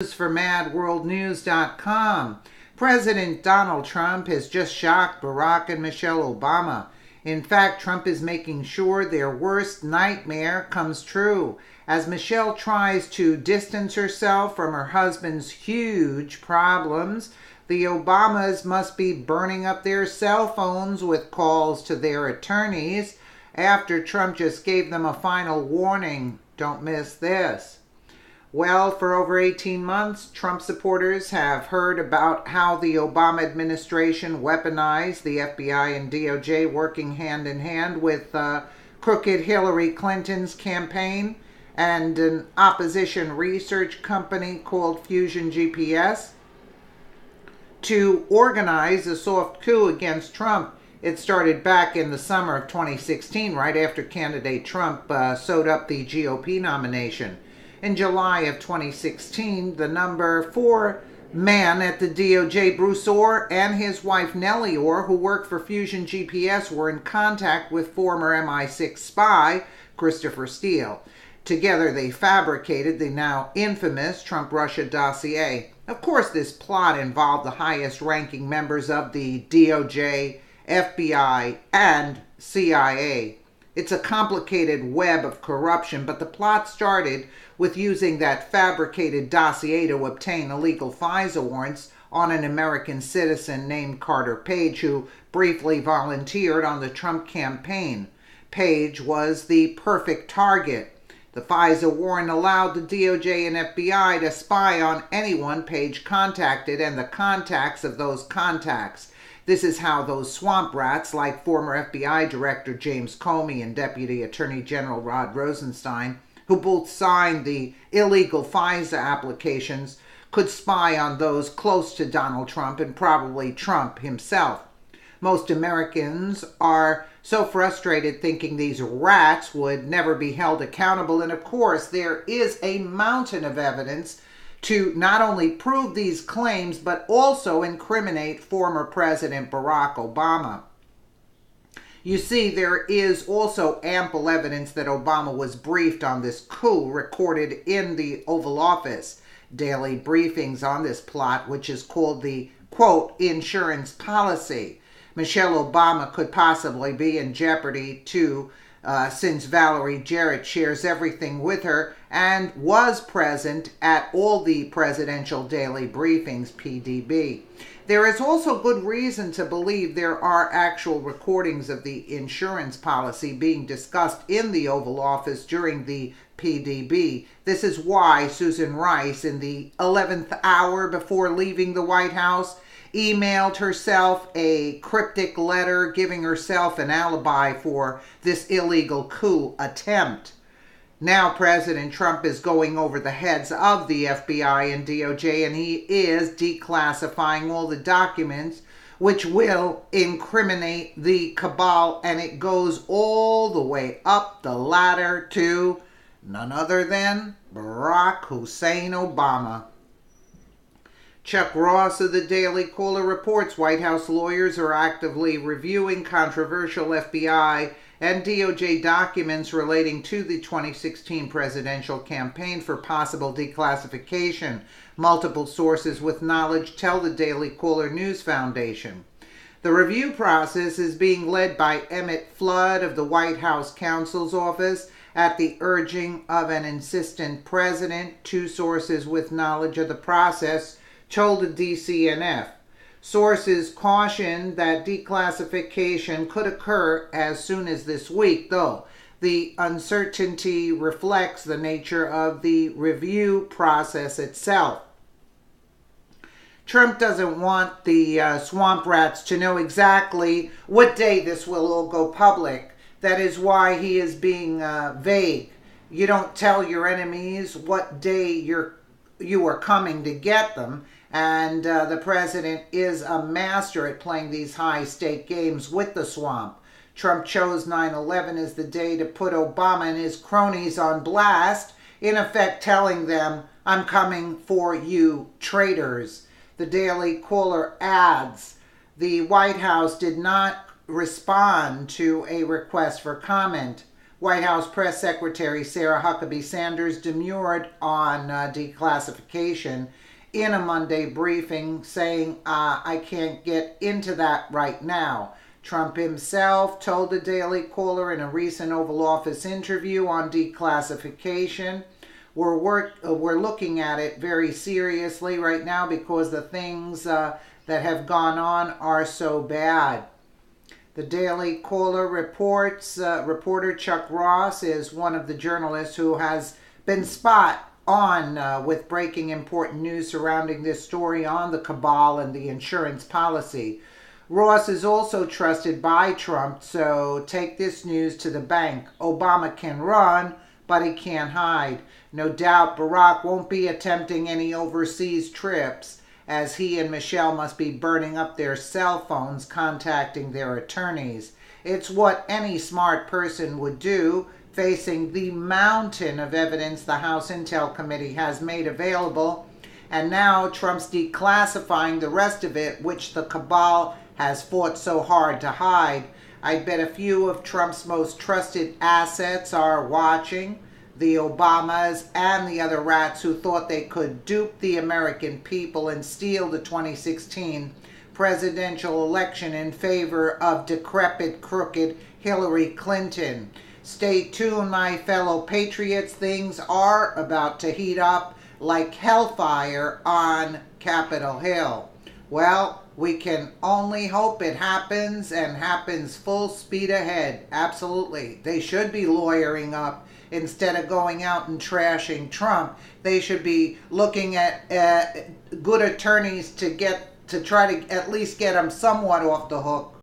For MadWorldNews.com. President Donald Trump has just shocked Barack and Michelle Obama. In fact, Trump is making sure their worst nightmare comes true as Michelle tries to distance herself from her husband's huge problems. The Obamas must be burning up their cell phones with calls to their attorneys after Trump just gave them a final warning. Don't miss this. Well, for over 18 months, Trump supporters have heard about how the Obama administration weaponized the FBI and DOJ working hand in hand with crooked Hillary Clinton's campaign and an opposition research company called Fusion GPS to organize a soft coup against Trump. It started back in the summer of 2016, right after candidate Trump sewed up the GOP nomination. In July of 2016, the number 4 man at the DOJ, Bruce Orr, and his wife Nellie Orr, who worked for Fusion GPS, were in contact with former MI6 spy Christopher Steele. Together, they fabricated the now infamous Trump-Russia dossier. Of course, this plot involved the highest-ranking members of the DOJ, FBI, and CIA. It's a complicated web of corruption, but the plot started with using that fabricated dossier to obtain illegal FISA warrants on an American citizen named Carter Page, who briefly volunteered on the Trump campaign. Page was the perfect target. The FISA warrant allowed the DOJ and FBI to spy on anyone Page contacted and the contacts of those contacts. This is how those swamp rats like former FBI Director James Comey and Deputy Attorney General Rod Rosenstein, who both signed the illegal FISA applications, could spy on those close to Donald Trump and probably Trump himself. Most Americans are so frustrated thinking these rats would never be held accountable, and of course there is a mountain of evidence to not only prove these claims but also incriminate former President Barack Obama. You see, there is also ample evidence that Obama was briefed on this coup recorded in the Oval Office. Daily briefings on this plot, which is called the, quote, insurance policy. Michelle Obama could possibly be in jeopardy too, since Valerie Jarrett shares everything with her and was present at all the presidential daily briefings, PDB. There is also good reason to believe there are actual recordings of the insurance policy being discussed in the Oval Office during the PDB. This is why Susan Rice, in the 11th hour before leaving the White House, emailed herself a cryptic letter giving herself an alibi for this illegal coup attempt. Now President Trump is going over the heads of the FBI and DOJ, and he is declassifying all the documents which will incriminate the cabal, and it goes all the way up the ladder to none other than Barack Hussein Obama. Chuck Ross of the Daily Caller reports White House lawyers are actively reviewing controversial FBI and DOJ documents relating to the 2016 presidential campaign for possible declassification. Multiple sources with knowledge tell the Daily Caller News Foundation. The review process is being led by Emmett Flood of the White House Counsel's Office at the urging of an insistent president. Two sources with knowledge of the process told the DCNF. Sources caution that declassification could occur as soon as this week, though the uncertainty reflects the nature of the review process itself. Trump doesn't want the swamp rats to know exactly what day this will all go public. That is why he is being vague. You don't tell your enemies what day you are coming to get them. And the president is a master at playing these high-stake games with the swamp. Trump chose 9/11 as the day to put Obama and his cronies on blast, in effect telling them, I'm coming for you traitors. The Daily Caller adds, the White House did not respond to a request for comment. White House Press Secretary Sarah Huckabee Sanders demurred on declassification in a Monday briefing, saying, I can't get into that right now. Trump himself told the Daily Caller in a recent Oval Office interview on declassification, we're looking at it very seriously right now because the things that have gone on are so bad. The Daily Caller reports, reporter Chuck Ross is one of the journalists who has been spot on with breaking important news surrounding this story on the cabal and the insurance policy. Ross is also trusted by Trump, so take this news to the bank. Obama can run, but he can't hide. No doubt Barack won't be attempting any overseas trips, as he and Michelle must be burning up their cell phones contacting their attorneys. It's what any smart person would do, facing the mountain of evidence the House Intel Committee has made available, and now Trump's declassifying the rest of it, which the cabal has fought so hard to hide. I bet a few of Trump's most trusted assets are watching, the Obamas and the other rats who thought they could dupe the American people and steal the 2016 presidential election in favor of decrepit, crooked Hillary Clinton. Stay tuned, my fellow patriots. Things are about to heat up like hellfire on Capitol Hill. Well, we can only hope it happens and happens full speed ahead. Absolutely. They should be lawyering up instead of going out and trashing Trump. They should be looking at good attorneys to try to at least get him somewhat off the hook.